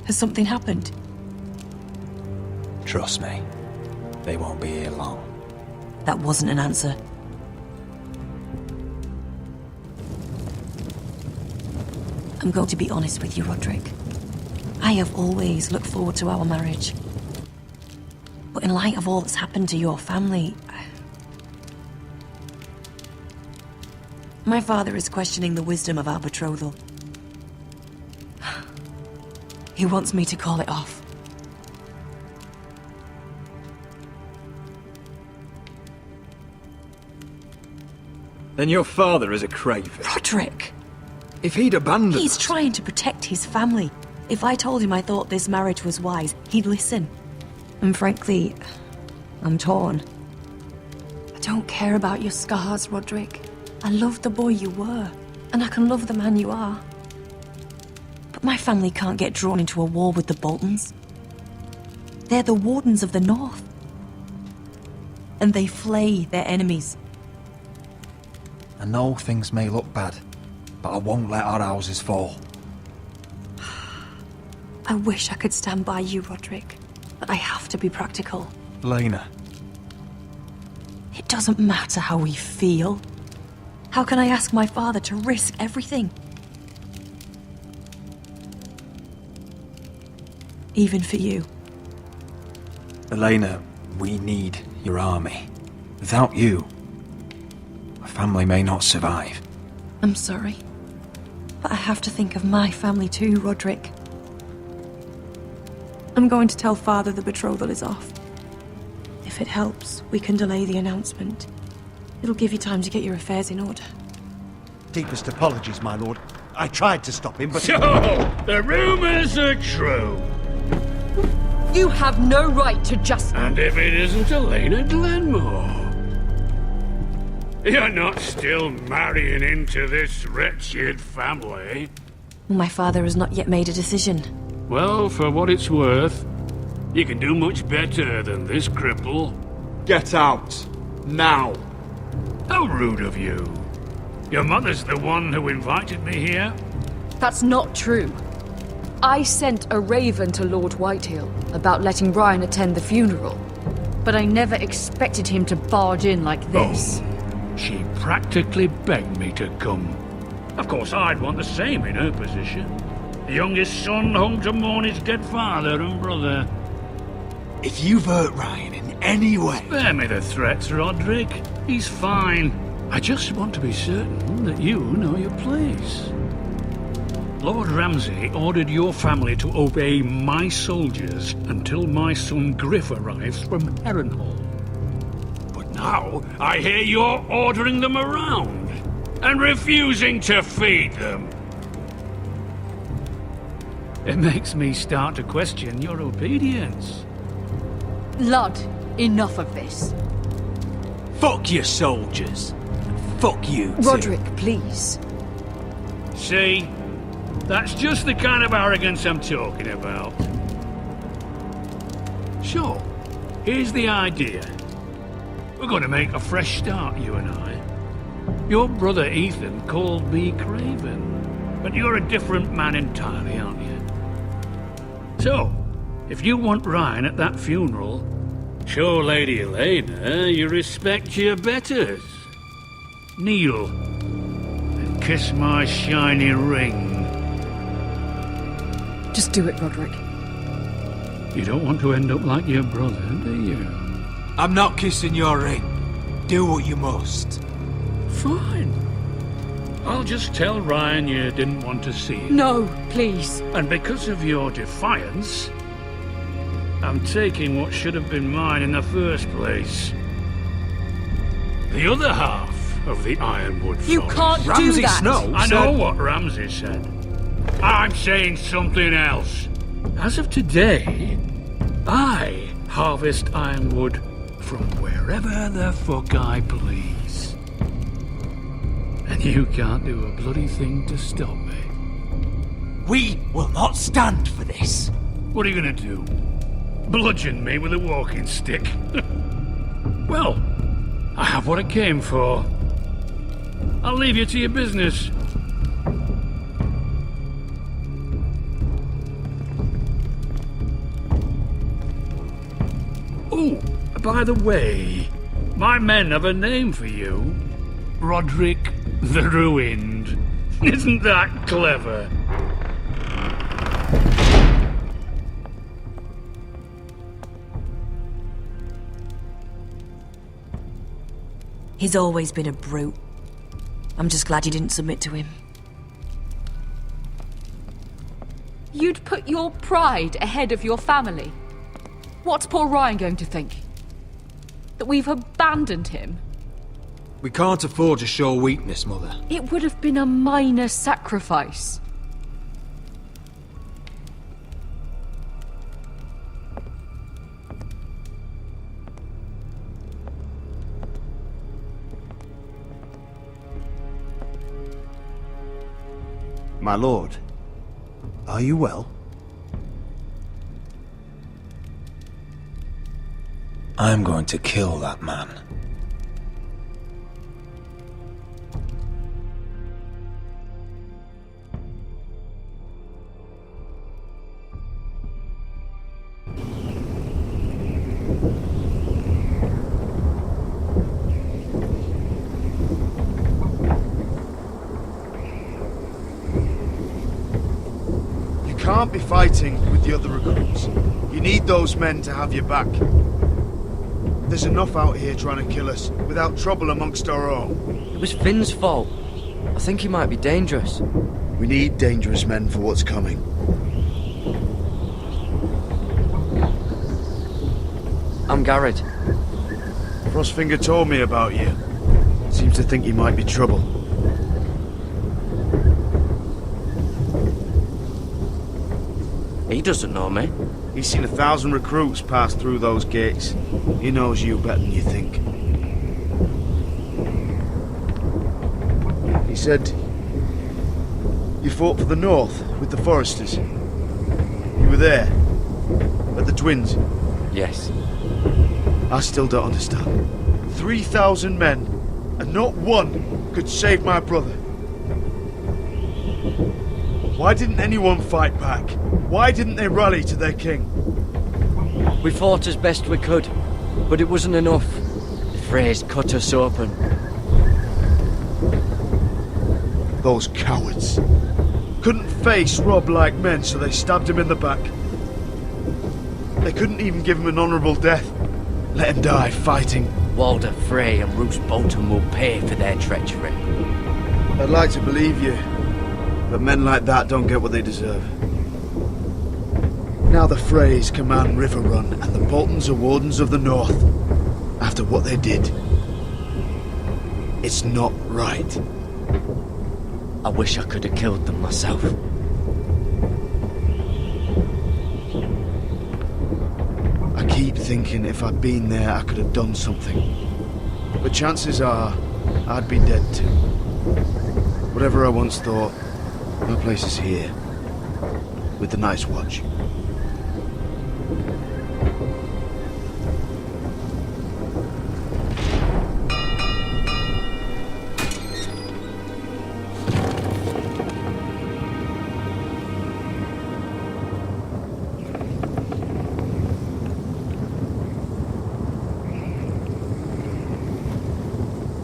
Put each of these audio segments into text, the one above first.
Has something happened? Trust me, they won't be here long. That wasn't an answer. I'm going to be honest with you, Roderick. I have always looked forward to our marriage. But in light of all that's happened to your family... My father is questioning the wisdom of our betrothal. He wants me to call it off. Then your father is a craven. Roderick! If he'd abandoned He's us... trying to protect his family. If I told him I thought this marriage was wise, he'd listen. And frankly, I'm torn. I don't care about your scars, Roderick. I love the boy you were, and I can love the man you are. But my family can't get drawn into a war with the Boltons. They're the Wardens of the North. And they flay their enemies. I know things may look bad, but I won't let our houses fall. I wish I could stand by you, Roderick, but I have to be practical. Lena. It doesn't matter how we feel. How can I ask my father to risk everything? Even for you. Elena, we need your army. Without you, my family may not survive. I'm sorry, but I have to think of my family too, Roderick. I'm going to tell Father the betrothal is off. If it helps, we can delay the announcement. It'll give you time to get your affairs in order. Deepest apologies, my lord. I tried to stop him, but... So, the rumors are true. You have no right to just... And if it isn't Elena Glenmore? You're not still marrying into this wretched family? My father has not yet made a decision. Well, for what it's worth, you can do much better than this cripple. Get out. Now. How rude of you. Your mother's the one who invited me here? That's not true. I sent a raven to Lord Whitehill about letting Ryan attend the funeral. But I never expected him to barge in like this. Oh, she practically begged me to come. Of course, I'd want the same in her position. The youngest son home to mourn his dead father and brother. If you've hurt Ryan in any way... Spare me the threats, Roderick. He's fine. I just want to be certain that you know your place. Lord Ramsay ordered your family to obey my soldiers until my son Griff arrives from Harrenhal. But now I hear you're ordering them around and refusing to feed them. It makes me start to question your obedience. Lud, enough of this. Fuck your soldiers. And fuck you too. Roderick, please. See? That's just the kind of arrogance I'm talking about. So, here's the idea. We're going to make a fresh start, you and I. Your brother Ethan called me Craven, but you're a different man entirely, aren't you? So, if you want Ryan at that funeral, show Lady Elena you respect your betters. Kneel and kiss my shiny ring. Just do it, Roderick. You don't want to end up like your brother, do you? I'm not kissing your ring. Do what you must. Fine. I'll just tell Ryan you didn't want to see him. No, please. And because of your defiance, I'm taking what should have been mine in the first place. The other half of the Ironwood You Forest. can't do Ramsay that. Snow I said... know what Ramsay said. I'm saying something else. As of today, I harvest ironwood from wherever the fuck I please. And you can't do a bloody thing to stop me. We will not stand for this. What are you gonna do? Bludgeon me with a walking stick? Well, I have what I came for. I'll leave you to your business. by the way, my men have a name for you. Roderick the Ruined. Isn't that clever? He's always been a brute. I'm just glad you didn't submit to him. You'd put your pride ahead of your family. What's poor Ryan going to think? That we've abandoned him? We can't afford to show weakness, Mother. It would have been a minor sacrifice. My lord, are you well? I'm going to kill that man. You can't be fighting with the other recruits. You need those men to have your back. There's enough out here trying to kill us, without trouble amongst our own. It was Finn's fault. I think he might be dangerous. We need dangerous men for what's coming. I'm Garrett. Frostfinger told me about you. Seems to think you might be trouble. He doesn't know me. He's seen 1,000 recruits pass through those gates. He knows you better than you think. He said you fought for the North with the Foresters. You were there, at the Twins. Yes. I still don't understand. 3,000 men, and not one could save my brother. Why didn't anyone fight back? Why didn't they rally to their king? We fought as best we could, but it wasn't enough. The Freys cut us open. Those cowards. Couldn't face Rob like men, so they stabbed him in the back. They couldn't even give him an honourable death. Let him die fighting. Walder Frey and Roose Bolton will pay for their treachery. I'd like to believe you, but men like that don't get what they deserve. Now the Freys command River Run, and the Boltons are Wardens of the North. After what they did. It's not right. I wish I could have killed them myself. I keep thinking if I'd been there, I could have done something. But chances are, I'd be dead too. Whatever I once thought, my place is here. With the Night's Watch.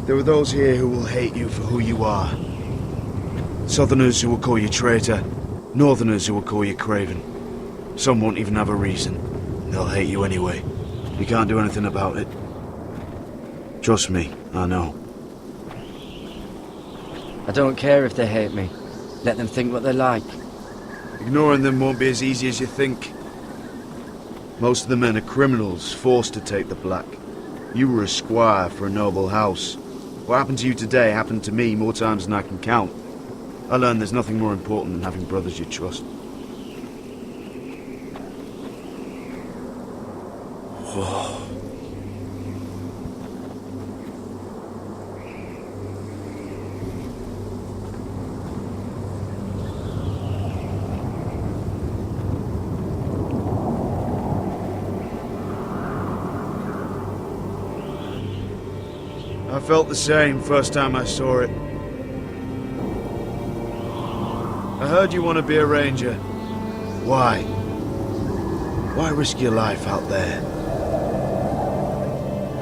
There are those here who will hate you for who you are. Southerners who will call you traitor, Northerners who will call you craven. Some won't even have a reason. They'll hate you anyway. You can't do anything about it. Trust me, I know. I don't care if they hate me. Let them think what they like. Ignoring them won't be as easy as you think. Most of the men are criminals, forced to take the black. You were a squire for a noble house. What happened to you today happened to me more times than I can count. I learned there's nothing more important than having brothers you trust. Whoa. I felt the same first time I saw it. I heard you want to be a ranger. Why? Why risk your life out there?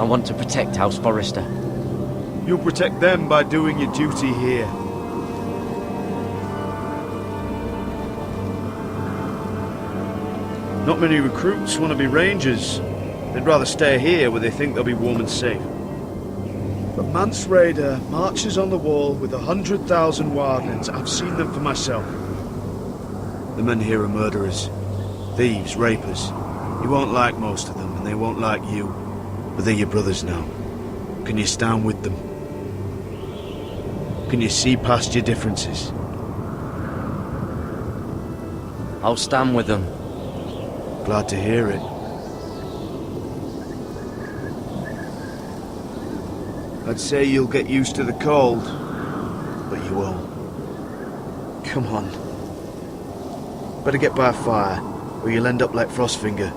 I want to protect House Forrester. You'll protect them by doing your duty here. Not many recruits want to be rangers. They'd rather stay here where they think they'll be warm and safe. But Mance Raider marches on the wall with 100,000 wildlings. I've seen them for myself. The men here are murderers, thieves, rapers. You won't like most of them, and they won't like you. But they're your brothers now. Can you stand with them? Can you see past your differences? I'll stand with them. Glad to hear it. I'd say you'll get used to the cold, but you won't. Come on. Better get by a fire, or you'll end up like Frostfinger.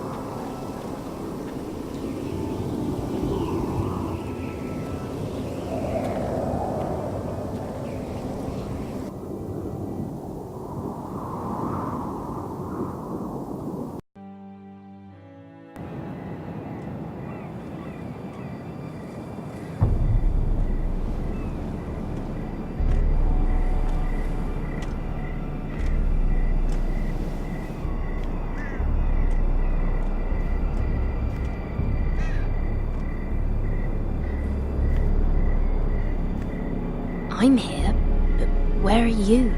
I'm here, but where are you?